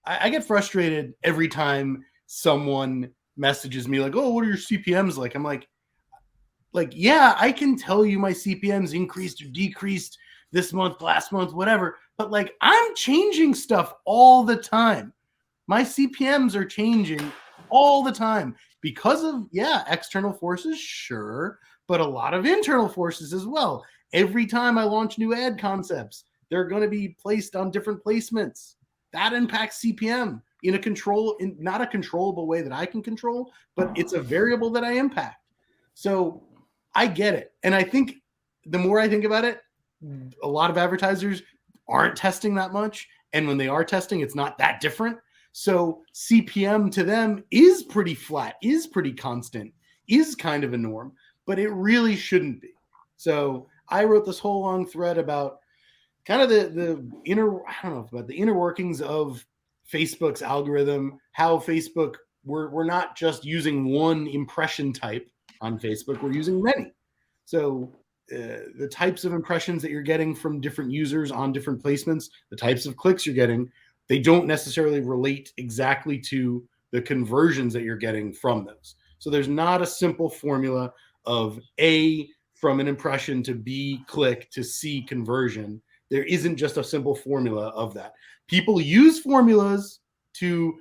I get frustrated every time someone messages me like, oh, what are your CPMs like? I'm like, yeah, I can tell you my CPMs increased or decreased this month, last month, whatever. But like, I'm changing stuff all the time. My CPMs are changing all the time because of, external forces, sure, but a lot of internal forces as well. Every time I launch new ad concepts, they're going to be placed on different placements. That impacts CPM in not a controllable way that I can control, but it's a variable that I impact. So I get it. And I think the more I think about it, a lot of advertisers aren't testing that much. And when they are testing, it's not that different. So CPM to them is pretty flat, is pretty constant, is kind of a norm, but it really shouldn't be. So I wrote this whole long thread about kind of the inner, I don't know, about the inner workings of Facebook's algorithm, how Facebook, we're not just using one impression type on Facebook, we're using many. So the types of impressions that you're getting from different users on different placements, the types of clicks you're getting, they don't necessarily relate exactly to the conversions that you're getting from those. So there's not a simple formula of A from an impression to B click to C conversion. There isn't just a simple formula of that. People use formulas to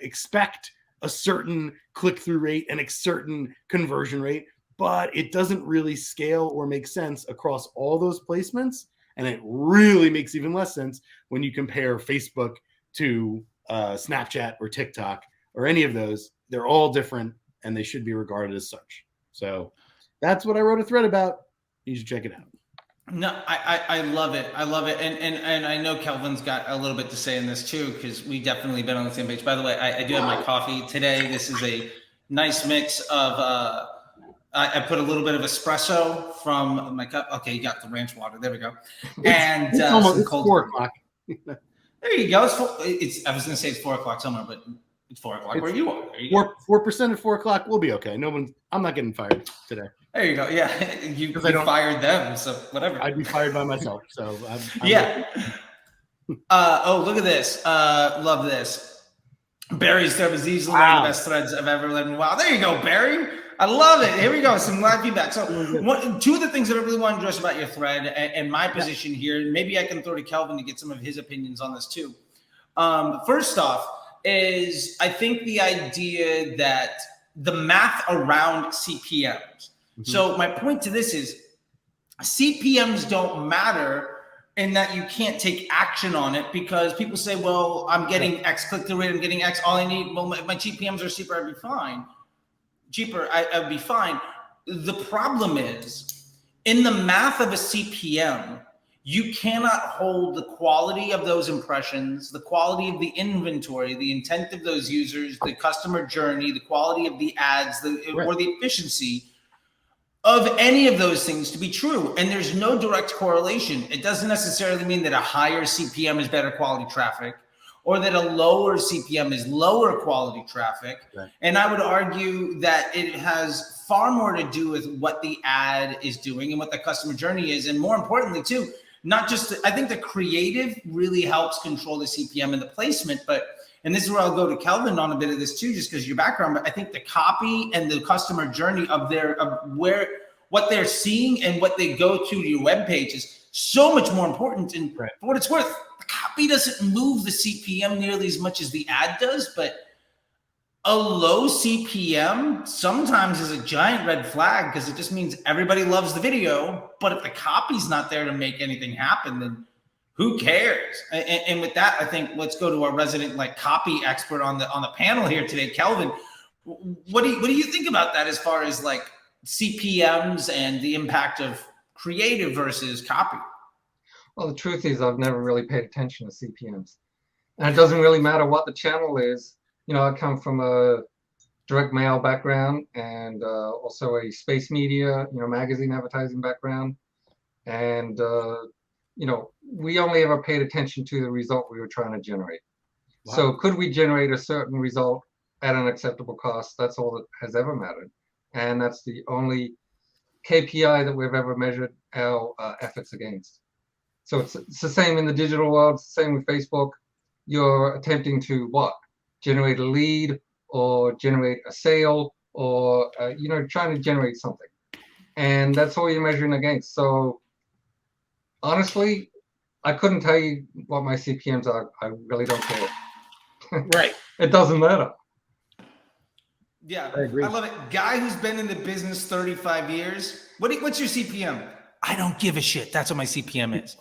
expect a certain click-through rate and a certain conversion rate, but it doesn't really scale or make sense across all those placements. And it really makes even less sense when you compare Facebook to Snapchat or TikTok or any of those. They're all different and they should be regarded as such. So that's what I wrote a thread about. You should check it out. No, I love it. I love it. And I know Kelvin's got a little bit to say in this too, because we definitely been on the same page. By the way, I do have my coffee today. This is a nice mix of, I put a little bit of espresso from my cup. Okay, you got the ranch water. There we go. And it's almost some cold 4 o'clock. There you go. I was going to say it's 4 o'clock somewhere, but it's 4 o'clock where you are. 4% at 4 o'clock. We'll be okay. I'm not getting fired today. There you go. Yeah, you fired them, so whatever. I'd be fired by myself. So I'm yeah. Oh, look at this. Love this. Barry's thread was easily one of the best threads I've ever read in a while. There you go, Barry. I love it. Here we go. Some live feedback. So two of the things that I really want to address about your thread and my position here, maybe I can throw to Kelvin to get some of his opinions on this too. First off is I think the idea that the math around CPMs. Mm-hmm. So my point to this is CPMs don't matter in that you can't take action on it because people say, well, I'm getting X click-through rate, I'm getting X, all I need, well, my CPMs are cheaper, I'd be fine. I'd be fine. The problem is, in the math of a CPM, you cannot hold the quality of those impressions, the quality of the inventory, the intent of those users, the customer journey, the quality of the ads, or the efficiency of any of those things to be true. And there's no direct correlation. It doesn't necessarily mean that a higher CPM is better quality traffic or that a lower CPM is lower quality traffic. Right. And I would argue that it has far more to do with what the ad is doing and what the customer journey is. And more importantly too, not just, I think the creative really helps control the CPM and the placement, and this is where I'll go to Kelvin on a bit of this too, just because of your background, but I think the copy and the customer journey of what they're seeing and what they go to your webpage is so much more important. And for what it's worth, the copy doesn't move the CPM nearly as much as the ad does, but a low CPM sometimes is a giant red flag because it just means everybody loves the video, but if the copy's not there to make anything happen, then who cares? And with that, I think let's go to our resident copy expert on the panel here today, Kelvin. What do you think about that as far as CPMs and the impact of creative versus copy? Well, the truth is I've never really paid attention to CPMs, and it doesn't really matter what the channel is. I come from a direct mail background and also a space media, magazine advertising background, and we only ever paid attention to the result we were trying to generate. Wow. So could we generate a certain result at an acceptable cost? That's all that has ever mattered. And that's the only KPI that we've ever measured our efforts against. So it's the same in the digital world, it's the same with Facebook. you're attempting to what? Generate a lead or generate a sale or, trying to generate something. And that's all you're measuring against. So honestly, I couldn't tell you what my CPMs are. I really don't care. Right. It doesn't matter. Yeah, I agree. I love it. Guy who's been in the business 35 years. What's your CPM? I don't give a shit. That's what my CPM is.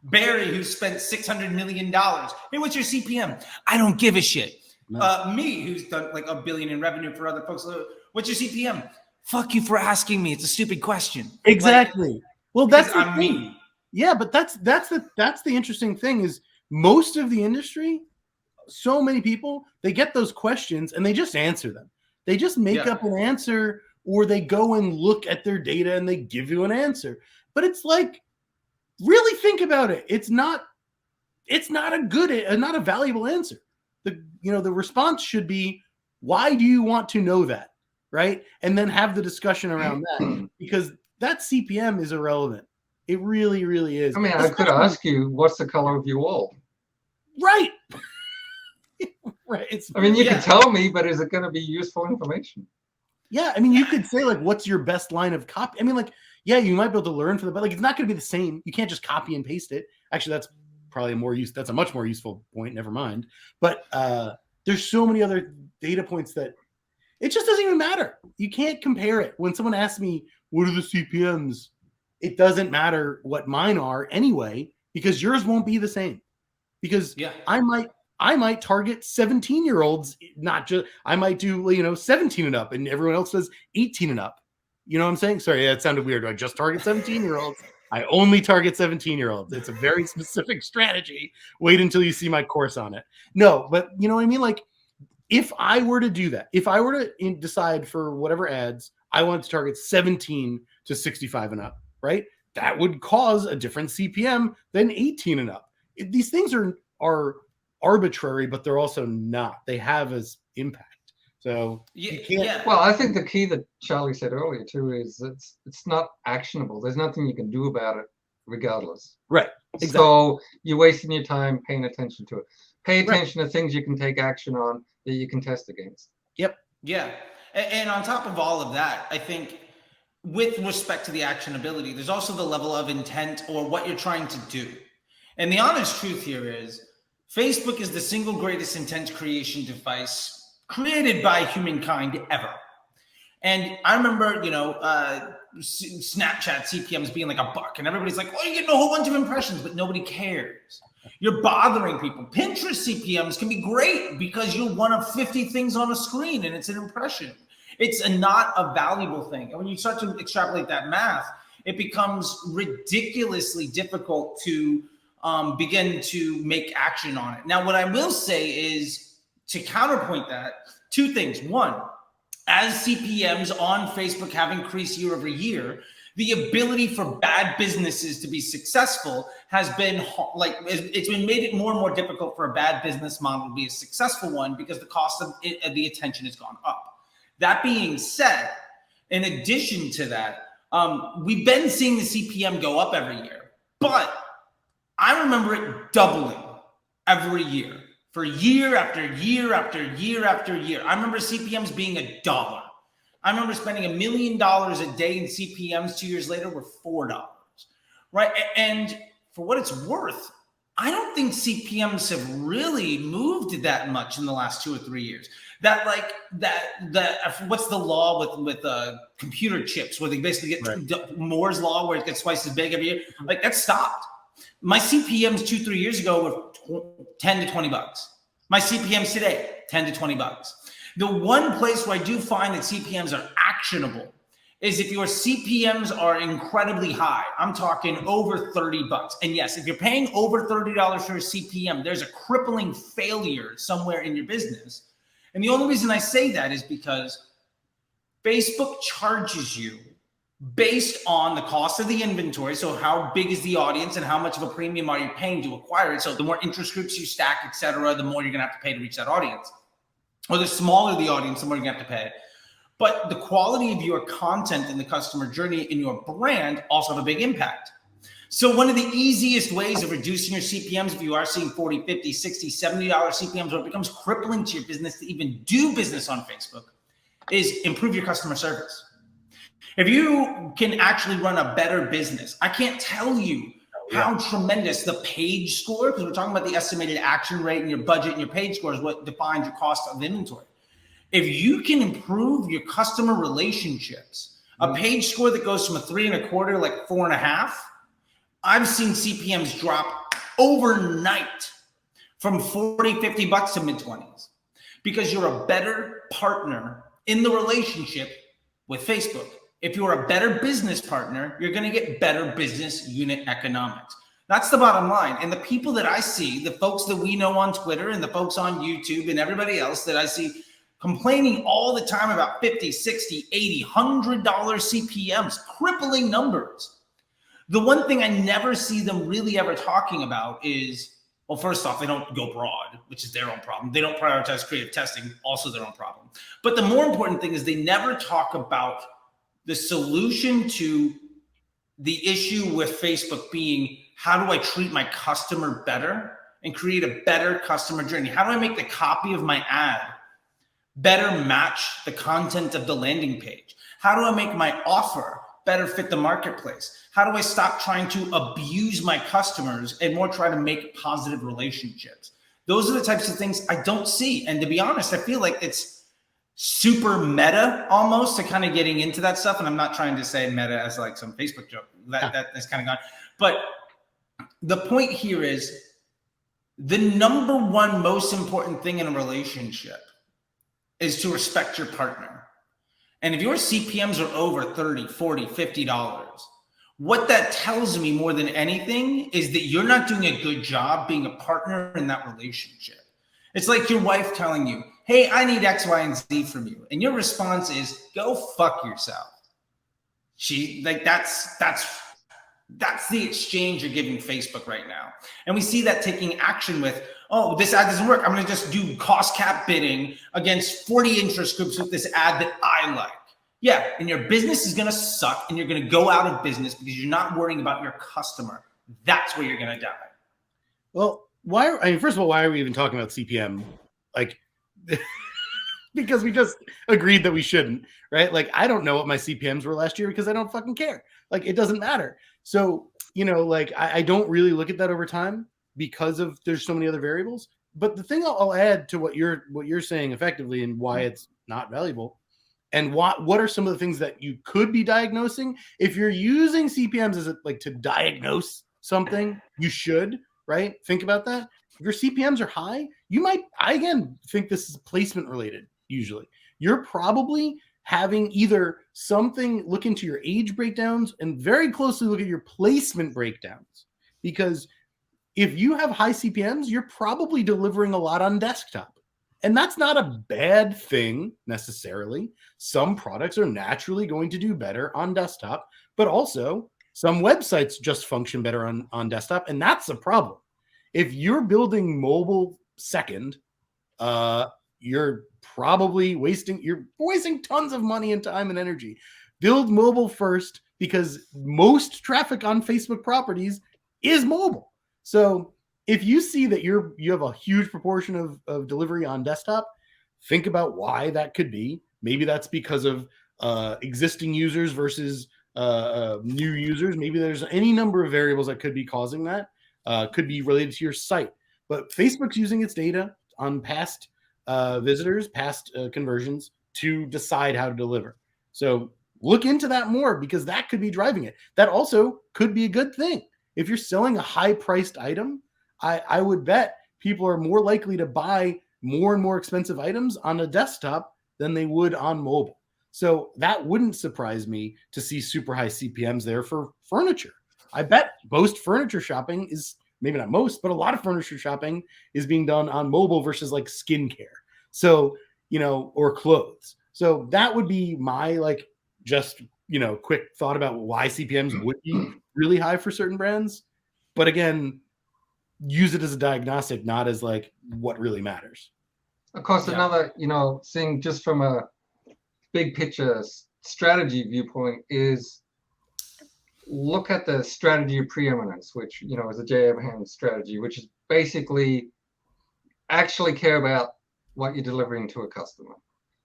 Barry, who spent $600 million. Hey, what's your CPM? I don't give a shit. No. Me, who's done like $1 billion in revenue for other folks. What's your CPM? Fuck you for asking me. It's a stupid question. Exactly. Well, that's the I'm thing. me. Yeah, but that's the interesting thing is most of the industry, so many people, they get those questions and they just answer them. They just make up an answer, or they go and look at their data and they give you an answer. But it's like, really think about it. It's not a valuable answer. The response should be, why do you want to know that? Right? And then have the discussion around that, because that CPM is irrelevant. It really, really is. I mean, I could ask you, what's the color of your wall? Right. Right. You can tell me, but is it going to be useful information? Yeah. I mean, you could say, like, what's your best line of copy? I mean, like, yeah, you might be able to learn from it, but like, it's not going to be the same. You can't just copy and paste it. Actually, that's probably that's a much more useful point. Never mind. But there's so many other data points that it just doesn't even matter. You can't compare it. When someone asks me, what are the CPMs? It doesn't matter what mine are anyway, because yours won't be the same. Because I might target 17-year-olds, not just, I might do, 17 and up, and everyone else does 18 and up. You know what I'm saying? Sorry, it sounded weird. Do I just target 17-year-olds? I only target 17-year-olds. It's a very specific strategy. Wait until you see my course on it. No, but you know what I mean? Like, if I were to do that, if I were to decide for whatever ads, I want to target 17 to 65 and up, right? That would cause a different CPM than 18 and up. These things are arbitrary, but they're also not. They have as impact. So you can't. Well, I think the key that Charlie said earlier too is it's not actionable. There's nothing you can do about it, regardless. Right. Exactly. So you're wasting your time paying attention to it. Pay attention to things you can take action on that you can test against. Yep. Yeah. And on top of all of that, I think with respect to the actionability, there's also the level of intent or what you're trying to do. And the honest truth here is Facebook is the single greatest intent creation device created by humankind ever. And I remember, Snapchat CPMs being like $1, and everybody's like, oh, you're getting a whole bunch of impressions, but nobody cares. You're bothering people. Pinterest CPMs can be great because you're one of 50 things on a screen and it's an impression. It's not a valuable thing. And when you start to extrapolate that math, it becomes ridiculously difficult to begin to make action on it. Now, what I will say is, to counterpoint that, two things. One, as CPMs on Facebook have increased year over year, the ability for bad businesses to be successful has been it's been made it more and more difficult for a bad business model to be a successful one because the cost of the attention has gone up. That being said, in addition to that, we've been seeing the CPM go up every year, but I remember it doubling every year for year after year after year after year. I remember CPMs being $1. I remember spending $1 million a day in CPMs 2 years later were $4, right? And for what it's worth, I don't think CPMs have really moved that much in the last 2 or 3 years. What's the law with computer chips where they basically get Moore's law where it gets twice as big every year? Like, that stopped. My CPMs 2-3 years ago were $10 to $20. My CPMs today, $10 to $20. The one place where I do find that CPMs are actionable is if your CPMs are incredibly high. I'm talking over $30. And yes, if you're paying over $30 for a CPM, there's a crippling failure somewhere in your business. And the only reason I say that is because Facebook charges you based on the cost of the inventory. So how big is the audience and how much of a premium are you paying to acquire it? So the more interest groups you stack, et cetera, the more you're going to have to pay to reach that audience. Or the smaller the audience, the more you're going to have to pay. But the quality of your content and the customer journey in your brand also have a big impact. So one of the easiest ways of reducing your CPMs, if you are seeing 40, 50, 60, $70 CPMs, where it becomes crippling to your business to even do business on Facebook, is improve your customer service. If you can actually run a better business, I can't tell you how tremendous the page score, because we're talking about the estimated action rate and your budget and your page score is what defines your cost of inventory. If you can improve your customer relationships, a page score that goes from a 3.25, like 4.5, I've seen CPMs drop overnight from 40, 50 bucks to mid-20s because you're a better partner in the relationship with Facebook. If you're a better business partner, you're going to get better business unit economics. That's the bottom line. And the people that I see, the folks that we know on Twitter and the folks on YouTube and everybody else that I see complaining all the time about 50, 60, 80, $100 CPMs, crippling numbers. The one thing I never see them really ever talking about is, well, first off, they don't go broad, which is their own problem. They don't prioritize creative testing, also their own problem. But the more important thing is they never talk about the solution to the issue with Facebook being, how do I treat my customer better and create a better customer journey? How do I make the copy of my ad better match the content of the landing page? How do I make my offer better fit the marketplace? How do I stop trying to abuse my customers and more try to make positive relationships? Those are the types of things I don't see. And to be honest, I feel like it's super meta almost to kind of getting into that stuff. And I'm not trying to say meta as like some Facebook joke that's kind of gone. But the point here is the number one most important thing in a relationship is to respect your partner. And if your CPMs are over $30, $40, $50, what that tells me more than anything is that you're not doing a good job being a partner in that relationship. It's like your wife telling you, hey, I need X, Y, and Z from you. And your response is, go fuck yourself. That's the exchange you're giving Facebook right now. And we see that taking action with, oh, this ad doesn't work. I'm going to just do cost cap bidding against 40 interest groups with this ad that I like. Yeah, and your business is going to suck and you're going to go out of business because you're not worrying about your customer. That's where you're going to die. Well, first of all, why are we even talking about CPM? Like, because we just agreed that we shouldn't, right? Like, I don't know what my CPMs were last year because I don't fucking care. Like, it doesn't matter. So, like, I don't really look at that over time because of there's so many other variables. But the thing I'll add to what you're saying effectively and why it's not valuable, and what are some of the things that you could be diagnosing if you're using CPMs as like to diagnose something, you should, right? Think about that. If your CPMs are high, I again think this is placement related. Usually you're probably having either something look into your age breakdowns and very closely look at your placement breakdowns, because if you have high CPMs, you're probably delivering a lot on desktop. And that's not a bad thing necessarily. Some products are naturally going to do better on desktop, but also some websites just function better on desktop. And that's a problem. If you're building mobile second, you're probably wasting tons of money and time and energy. Build mobile first, because most traffic on Facebook properties is mobile. So if you see that you have a huge proportion of delivery on desktop, think about why that could be. Maybe that's because of existing users versus new users. Maybe there's any number of variables that could be causing that. Could be related to your site. But Facebook's using its data on past visitors, past conversions to decide how to deliver. So look into that more, because that could be driving it. That also could be a good thing. If you're selling a high-priced item, I would bet people are more likely to buy more and more expensive items on a desktop than they would on mobile. So that wouldn't surprise me to see super high CPMs there for furniture. I bet most furniture shopping is, maybe not most, but a lot of furniture shopping is being done on mobile versus like skincare. So, or clothes. So that would be my quick thought about why CPMs would be really high for certain brands. But again, use it as a diagnostic, not as like what really matters. Of course, another, thing just from a big picture strategy viewpoint is look at the strategy of preeminence, which, you know, is a J. Abraham strategy, which is basically actually care about what you're delivering to a customer.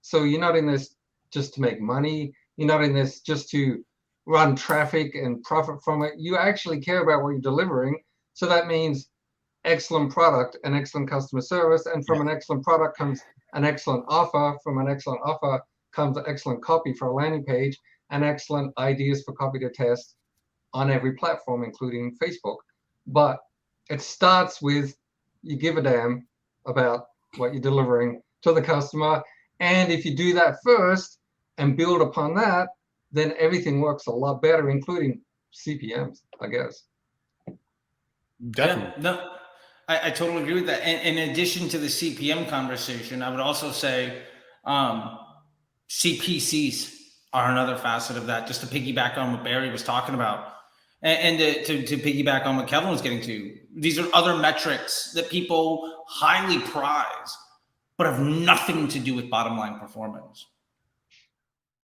So you're not in this just to make money. You're not in this just to run traffic and profit from it. You actually care about what you're delivering. So that means excellent product and excellent customer service. And from an excellent product comes an excellent offer. From an excellent offer comes excellent copy for a landing page and excellent ideas for copy to test on every platform, including Facebook. But it starts with you give a damn about what you're delivering to the customer. And if you do that first and build upon that, then everything works a lot better, including CPMs, I guess. Definitely. Yeah, no, I totally agree with that. And in addition to the CPM conversation, I would also say CPCs are another facet of that, just to piggyback on what Barry was talking about. And to piggyback on what Kelvin was getting to, these are other metrics that people highly prize, but have nothing to do with bottom line performance.